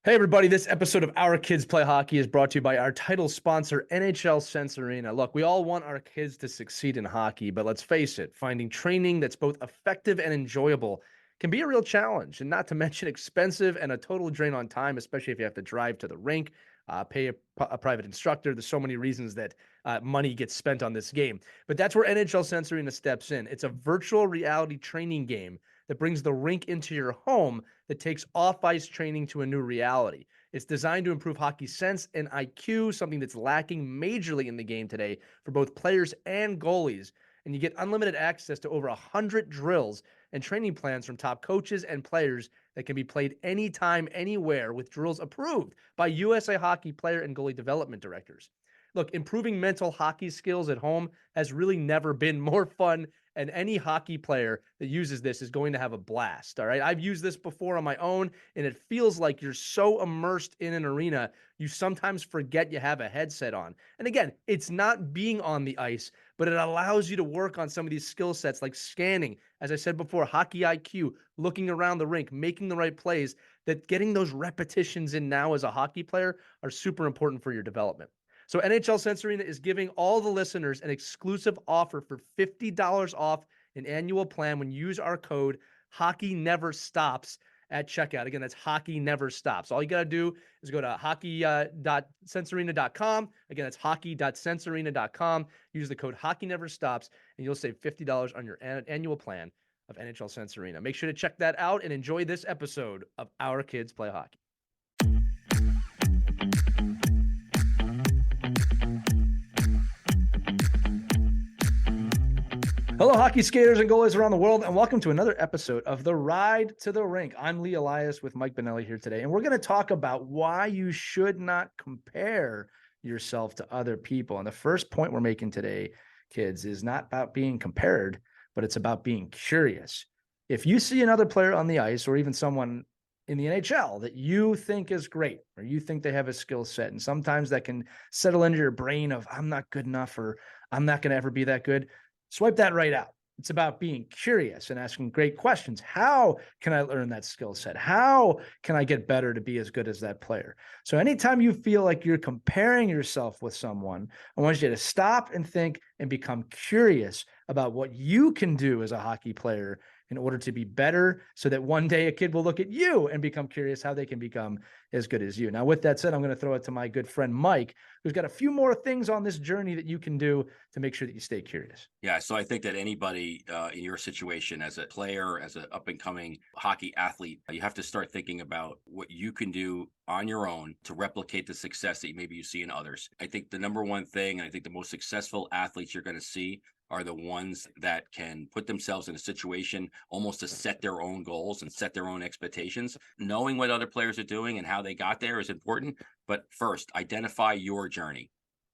Hey, everybody. This episode of Our Kids Play Hockey is brought to you by our title sponsor, NHL Sense Arena. Look, we all want our kids to succeed in hockey, but let's face it, finding training that's both effective and enjoyable can be a real challenge, and not to mention expensive and a total drain on time, especially if you have to drive to the rink, pay a private instructor. There's so many reasons that money gets spent on this game. But that's where NHL Sense Arena steps in. It's a virtual reality training game that brings the rink into your home that takes off-ice training to a new reality. It's designed to improve hockey sense and IQ, something that's lacking majorly in the game today for both players and goalies. And you get unlimited access to over 100 drills and training plans from top coaches and players that can be played anytime, anywhere, with drills approved by USA Hockey player and goalie development directors. Look, improving mental hockey skills at home has really never been more fun, and any hockey player that uses this is going to have a blast. All right. I've used this before on my own, and it feels like you're so immersed in an arena, you sometimes forget you have a headset on. And again, it's not being on the ice, but it allows you to work on some of these skill sets like scanning, as I said before, hockey IQ, looking around the rink, making the right plays, that getting those repetitions in now as a hockey player are super important for your development. So NHL Sense Arena is giving all the listeners an exclusive offer for $50 off an annual plan when you use our code Hockey Never Stops at checkout. Again, that's Hockey Never Stops. All you got to do is go to hockey.sensearena.com. Again, that's hockey.sensearena.com. Use the code Hockey Never Stops, and you'll save $50 on your annual plan of NHL Sense Arena. Make sure to check that out and enjoy this episode of Our Kids Play Hockey. Hello, hockey skaters and goalies around the world, and welcome to another episode of the Ride to the Rink. I'm Lee Elias with Mike Benelli here today, and we're going to talk about why you should not compare yourself to other people. And the first point we're making today, kids, is not about being compared, but it's about being curious. If you see another player on the ice or even someone in the NHL that you think is great, or you think they have a skill set, and sometimes that can settle into your brain of, I'm not good enough, or I'm not going to ever be that good, swipe that right out. It's about being curious and asking great questions. How can I learn that skill set? How can I get better to be as good as that player? So anytime you feel like you're comparing yourself with someone, I want you to stop and think and become curious about what you can do as a hockey player in order to be better, so that one day a kid will look at you and become curious how they can become as good as you. Now, with that said, I'm going to throw it to my good friend Mike, who's got a few more things on this journey that you can do to make sure that you stay curious. Yeah, so I think that anybody in your situation as a player, as an up-and-coming hockey athlete, you have to start thinking about what you can do on your own to replicate the success that maybe you see in others. I think the number one thing, and I think the most successful athletes you're going to see are the ones that can put themselves in a situation almost to set their own goals and set their own expectations. Knowing what other players are doing and how they got there is important. But first, identify your journey,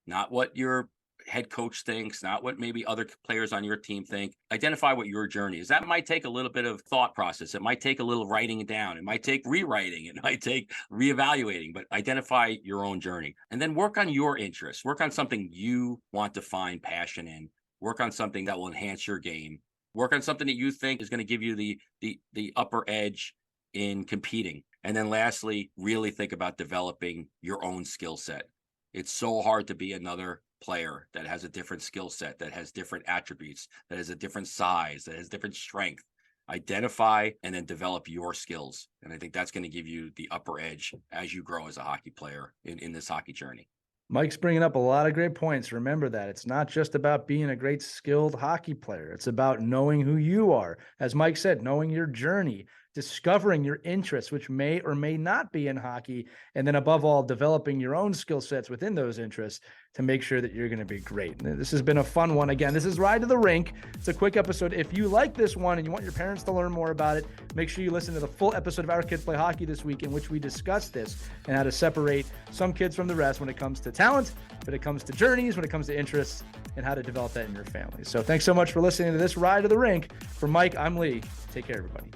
not what your head coach thinks, not what maybe other players on your team think. Identify what your journey is. That might take a little bit of thought process. It might take a little writing it down. It might take rewriting. It might take reevaluating, but identify your own journey. And then work on your interests. Work on something you want to find passion in. Work on something that will enhance your game. Work on something that you think is going to give you the upper edge in competing. And then lastly, really think about developing your own skill set. It's so hard to be another player that has a different skill set, that has different attributes, that has a different size, that has different strength. Identify and then develop your skills. And I think that's going to give you the upper edge as you grow as a hockey player in this hockey journey. Mike's bringing up a lot of great points. Remember that it's not just about being a great skilled hockey player. It's about knowing who you are. As Mike said, knowing your journey, discovering your interests, which may or may not be in hockey, and then above all, developing your own skill sets within those interests to make sure that you're going to be great. And this has been a fun one. Again, this is Ride to the Rink. It's a quick episode. If you like this one and you want your parents to learn more about it, make sure you listen to the full episode of Our Kids Play Hockey this week, in which we discuss this and how to separate some kids from the rest when it comes to talent, when it comes to journeys, when it comes to interests, and how to develop that in your family. So thanks so much for listening to this Ride to the Rink. For Mike, I'm Lee. Take care, everybody.